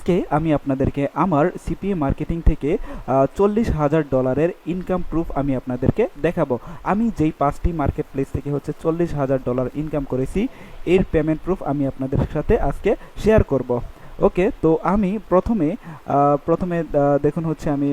আজকে আমি আপনাদেরকে আমার সিপিএ মার্কেটিং থেকে $40,000 ইনকাম প্রুফ আমি আপনাদেরকে দেখাবো। আমি যেই 5টি মার্কেট প্লেস থেকে হচ্ছে $40,000 ইনকাম করেছি, এর পেমেন্ট প্রুফ আমি আপনাদের সাথে আজকে শেয়ার করব। ওকে, তো আমি প্রথমে দেখুন হচ্ছে আমি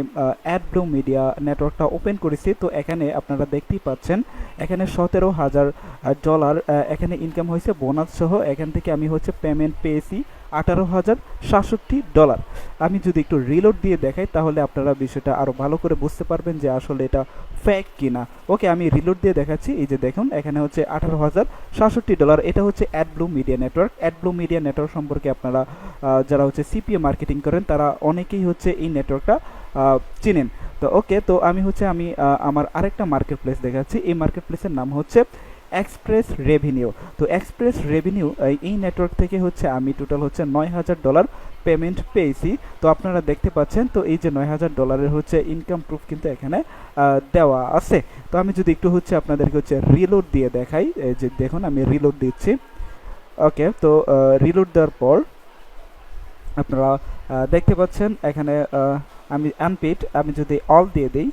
অ্যাডব্লু মিডিয়া নেটওয়ার্কটা ওপেন করেছি। তো এখানে আপনারা দেখতেই পাচ্ছেন, এখানে $17,000 এখানে ইনকাম হয়েছে বোনাস সহ। এখান থেকে আমি হচ্ছে পেমেন্ট পেয়েছি $18,067। আমি যদি একটু রিলোড দিয়ে দেখাই তাহলে আপনারা বিষয়টা আরও ভালো করে বুঝতে পারবেন যে আসলে এটা ফেক কিনা। ওকে, আমি রিলোড দিয়ে দেখাচ্ছি। এই যে দেখুন, এখানে হচ্ছে $18,067। এটা হচ্ছে অ্যাডব্লু মিডিয়া নেটওয়ার্ক। অ্যাডব্লু মিডিয়া নেটওয়ার্ক সম্পর্কে আপনারা যারা হচ্ছে সিপিএ মার্কেটিং করেন তারা অনেকেই হচ্ছে এই নেটওয়ার্কটা চিনেন। তো ওকে, তো আমি আমার আরেকটা মার্কেট প্লেস দেখাচ্ছি। এই মার্কেট প্লেসের নাম হচ্ছে এক্সপ্রেস রেভিনিউ। তো এক্সপ্রেস রেভিনিউ এই নেটওয়ার্ক থেকে হচ্ছে আমি টোটাল হচ্ছে $9,000 পেমেন্ট পেয়েছি। তো আপনারা দেখতে পাচ্ছেন, তো এই যে $9,000 হচ্ছে ইনকাম প্রুফ কিন্তু এখানে দেওয়া আছে। তো আমি যদি একটু হচ্ছে আপনাদেরকে হচ্ছে রিলোড দিয়ে দেখাই, এই যে দেখুন আমি রিলোড দিচ্ছি। ওকে, তো রিলোড দেওয়ার পর আপনারা দেখতে পাচ্ছেন এখানে আমি আনপেড, আমি যদি অল দিয়ে দিই,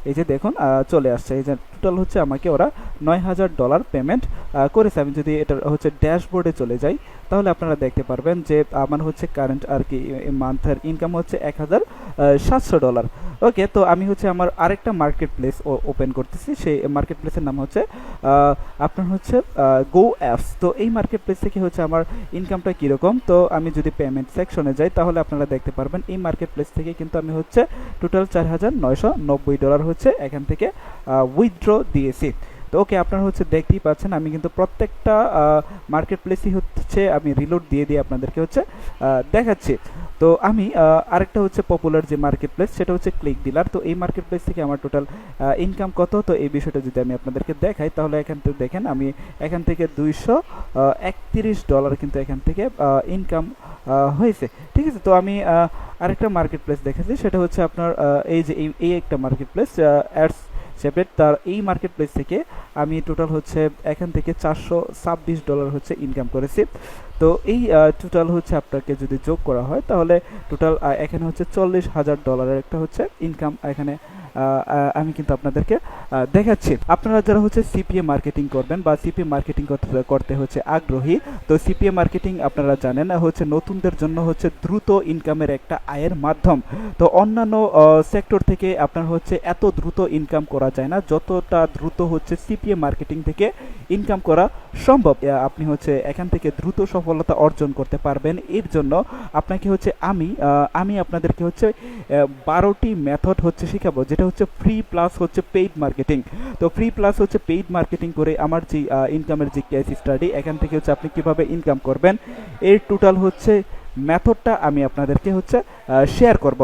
এই যে দেখুন চলে আসছে। এই যে টোটাল হচ্ছে আমাকে ওরা $9,000 পেমেন্ট করেছে। আমি যদি এটার হচ্ছে ড্যাশবোর্ডে চলে যাই তাহলে আপনারা দেখতে পারবেন যে আমার হচ্ছে কারেন্ট আর কি মান্থের ইনকাম হচ্ছে $1,700। ওকে, তো আমি হচ্ছে আমার আরেকটা মার্কেট প্লেস ওপেন করতেছি। সেই মার্কেট প্লেসের নাম হচ্ছে আপনার হচ্ছে গো অ্যাপস। তো এই মার্কেট প্লেস থেকে হচ্ছে আমার ইনকামটা কীরকম, তো আমি যদি পেমেন্ট সেকশনে যাই তাহলে আপনারা দেখতে পারবেন এই মার্কেট প্লেস থেকে কিন্তু আমি হচ্ছে টোটাল $4,990 হচ্ছে এখান থেকে উইথড্র দিয়েছি। তো ওকে, আপনারা হচ্ছে দেখতেই পাচ্ছেন আমি কিন্তু প্রত্যেকটা মার্কেট প্লেসই হচ্ছে আমি রিলোড দিয়ে দিয়ে আপনাদেরকে হচ্ছে দেখাচ্ছি। তো আমি আরেকটা হচ্ছে পপুলার যে মার্কেট প্লেস সেটা হচ্ছে ক্লিক ডিলার। তো এই মার্কেট প্লেস থেকে আমার টোটাল ইনকাম কত, তো এই বিষয়টা যদি আমি আপনাদেরকে দেখাই তাহলে এখান থেকে দেখেন আমি এখান থেকে $231 কিন্তু এখান থেকে ইনকাম হয়েছে। ঠিক আছে, তো আমি আরেকটা মার্কেট প্লেস দেখেছি, সেটা হচ্ছে আপনার এই যে এই একটা মার্কেট প্লেস অ্যাডস সেপারেট। তার এই মার্কেট প্লেস থেকে আমি টোটাল হচ্ছে এখান থেকে $426 হচ্ছে ইনকাম করেছি। তো এই টোটাল হচ্ছে আপনাকে যদি যোগ করা হয় তাহলে টোটাল এখানে হচ্ছে $40,000 একটা হচ্ছে ইনকাম এখানে আমি কিন্তু আপনাদেরকে দেখাচ্ছি। আপনারা যারা হচ্ছে সিপিএ মার্কেটিং করবেন বা সিপিএ মার্কেটিং করতে হচ্ছে আগ্রহী, তো সিপিএ মার্কেটিং আপনারা জানেন হচ্ছে নতুনদের জন্য হচ্ছে দ্রুত ইনকামের একটা আয়ের মাধ্যম। তো অন্যান্য সেক্টর থেকে আপনার হচ্ছে এত দ্রুত ইনকাম করা যায় না যতটা দ্রুত হচ্ছে সিপিএ মার্কেটিং থেকে ইনকাম করা সম্ভব। আপনি হচ্ছে এখান থেকে দ্রুত সফলতা অর্জন করতে পারবেন। এর জন্য আপনাকে হচ্ছে আমি আপনাদেরকে হচ্ছে 12টি মেথড হচ্ছে শেখাবো, যেটা হচ্ছে ফ্রি প্লাস হচ্ছে পেইড মার্কেটিং। তো ফ্রি প্লাস হচ্ছে পেইড মার্কেটিং করে আমার যে ইনকামের যে কেস স্টাডি, এখান থেকে হচ্ছে আপনি কিভাবে ইনকাম করবেন এর টোটাল হচ্ছে মেথডটা আমি আপনাদেরকে হচ্ছে শেয়ার করব।